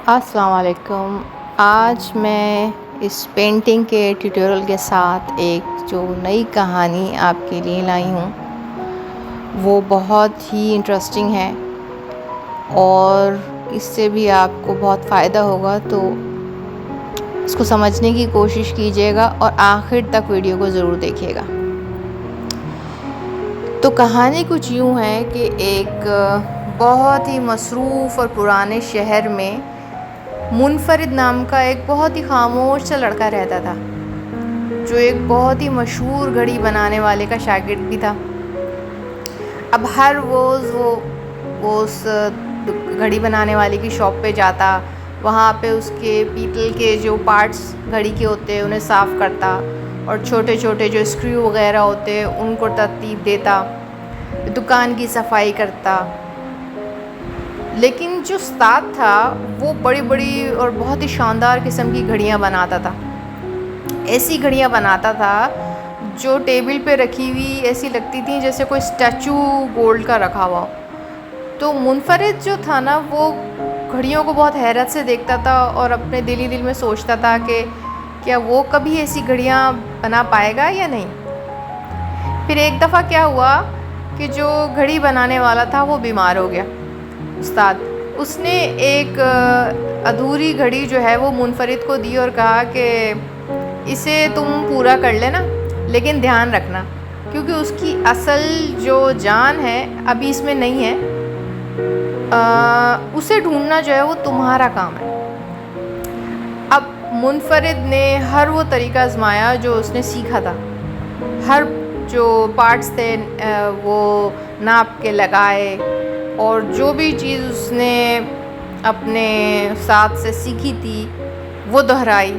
السلام علیکم. آج میں اس پینٹنگ کے ٹیوٹوریل کے ساتھ ایک جو نئی کہانی آپ کے لیے لائی ہوں وہ بہت ہی انٹرسٹنگ ہے اور اس سے بھی آپ کو بہت فائدہ ہوگا، تو اس کو سمجھنے کی کوشش کیجیے گا اور آخر تک ویڈیو کو ضرور دیکھیے گا. تو کہانی کچھ یوں ہے کہ ایک بہت ہی مصروف اور پرانے شہر میں منفرد نام کا ایک بہت ہی خاموش سا لڑکا رہتا تھا، جو ایک بہت ہی مشہور گھڑی بنانے والے کا شاگرد بھی تھا. اب ہر روز وہ اس گھڑی بنانے والے کی شاپ پہ جاتا، وہاں پہ اس کے پیتل کے جو پارٹس گھڑی کے ہوتے انہیں صاف کرتا اور چھوٹے چھوٹے جو اسکریو وغیرہ ہوتے ان کو ترتیب دیتا، دکان کی صفائی کرتا. لیکن جو استاد تھا وہ بڑی بڑی اور بہت ہی شاندار قسم کی گھڑیاں بناتا تھا. ایسی گھڑیاں بناتا تھا جو ٹیبل پہ رکھی ہوئی ایسی لگتی تھیں جیسے کوئی اسٹیچو گولڈ کا رکھا ہوا. تو منفرد جو تھا نا، وہ گھڑیوں کو بہت حیرت سے دیکھتا تھا اور اپنے دل میں سوچتا تھا کہ کیا وہ کبھی ایسی گھڑیاں بنا پائے گا یا نہیں. پھر ایک دفعہ کیا ہوا کہ جو گھڑی بنانے والا تھا وہ بیمار ہو گیا. استاد اس نے ایک ادھوری گھڑی جو ہے وہ منفرد کو دی اور کہا کہ اسے تم پورا کر لینا، لیکن دھیان رکھنا کیونکہ اس کی اصل جو جان ہے ابھی اس میں نہیں ہے، اسے ڈھونڈنا جو ہے وہ تمہارا کام ہے. اب منفرد نے ہر وہ طریقہ آزمایا جو اس نے سیکھا تھا. ہر جو پارٹس تھے وہ ناپ کے لگائے اور جو بھی چیز اس نے اپنے استاد سے سیکھی تھی وہ دہرائی،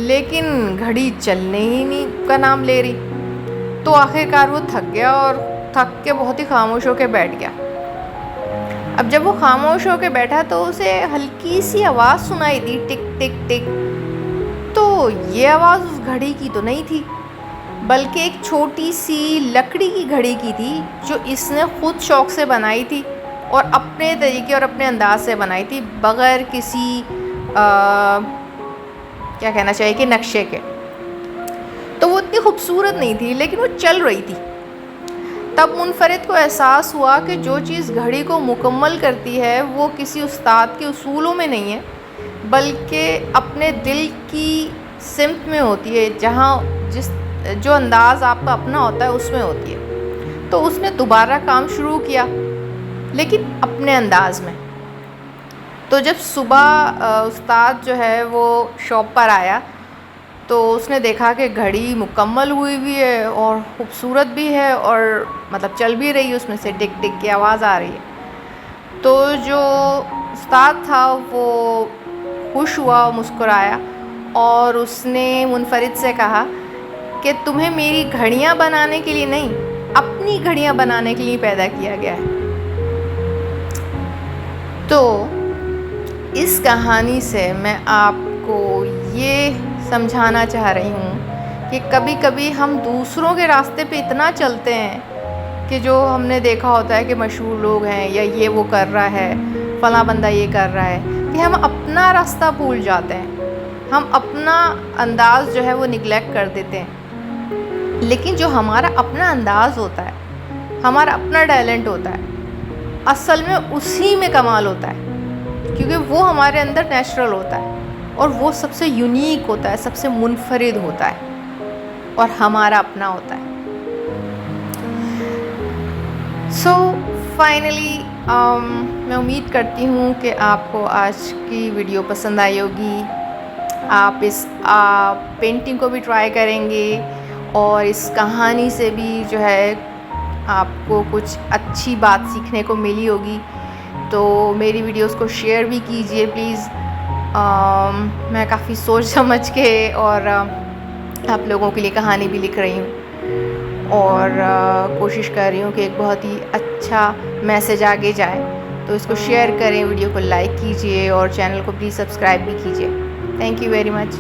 لیکن گھڑی چلنے ہی نہیں کا نام لے رہی. تو آخر کار وہ تھک گیا اور تھک کے بہت ہی خاموش ہو کے بیٹھ گیا. اب جب وہ خاموش ہو کے بیٹھا تو اسے ہلکی سی آواز سنائی دی، ٹک ٹک ٹک. تو یہ آواز اس گھڑی کی تو نہیں تھی، بلکہ ایک چھوٹی سی لکڑی کی گھڑی کی تھی جو اس نے خود شوق سے بنائی تھی اور اپنے طریقے اور اپنے انداز سے بنائی تھی، بغیر کسی کیا کہنا چاہیے کہ نقشے کے. تو وہ اتنی خوبصورت نہیں تھی لیکن وہ چل رہی تھی. تب منفرد کو احساس ہوا کہ جو چیز گھڑی کو مکمل کرتی ہے وہ کسی استاد کے اصولوں میں نہیں ہے، بلکہ اپنے دل کی سمت میں ہوتی ہے، جہاں جو انداز آپ کا اپنا ہوتا ہے اس میں ہوتی ہے. تو اس نے دوبارہ کام شروع کیا لیکن اپنے انداز میں. تو جب صبح استاد جو ہے وہ شاپ پر آیا تو اس نے دیکھا کہ گھڑی مکمل ہوئی بھی ہے اور خوبصورت بھی ہے اور مطلب چل بھی رہی ہے، اس میں سے ٹک ٹک کی آواز آ رہی ہے. تو جو استاد تھا وہ خوش ہوا، مسکرایا اور اس نے منفرد سے کہا کہ تمہیں میری گھڑیاں بنانے کے لیے نہیں، اپنی گھڑیاں بنانے کے لیے پیدا کیا گیا ہے. تو اس کہانی سے میں آپ کو یہ سمجھانا چاہ رہی ہوں کہ کبھی کبھی ہم دوسروں کے راستے پہ اتنا چلتے ہیں کہ جو ہم نے دیکھا ہوتا ہے کہ مشہور لوگ ہیں یا یہ وہ کر رہا ہے، فلاں بندہ یہ کر رہا ہے، کہ ہم اپنا راستہ بھول جاتے ہیں، ہم اپنا انداز جو ہے وہ نگلیکٹ کر دیتے ہیں. لیکن جو ہمارا اپنا انداز ہوتا ہے، ہمارا اپنا ٹیلنٹ ہوتا ہے، اصل میں اسی میں کمال ہوتا ہے، کیونکہ وہ ہمارے اندر نیچرل ہوتا ہے اور وہ سب سے یونیک ہوتا ہے، سب سے منفرد ہوتا ہے اور ہمارا اپنا ہوتا ہے. سو فائنلی میں امید کرتی ہوں کہ آپ کو آج کی ویڈیو پسند آئی ہوگی. آپ اس پینٹنگ کو بھی ٹرائی کریں گے اور اس کہانی سے بھی جو ہے آپ کو کچھ اچھی بات سیکھنے کو ملی ہوگی. تو میری ویڈیوز کو شیئر بھی کیجیے پلیز. میں کافی سوچ سمجھ کے اور آپ لوگوں کے لیے کہانی بھی لکھ رہی ہوں اور کوشش کر رہی ہوں کہ ایک بہت ہی اچھا میسج آگے جائے. تو اس کو شیئر کریں، ویڈیو کو لائک کیجیے اور چینل کو پلیز سبسکرائب بھی کیجیے. Thank you very much.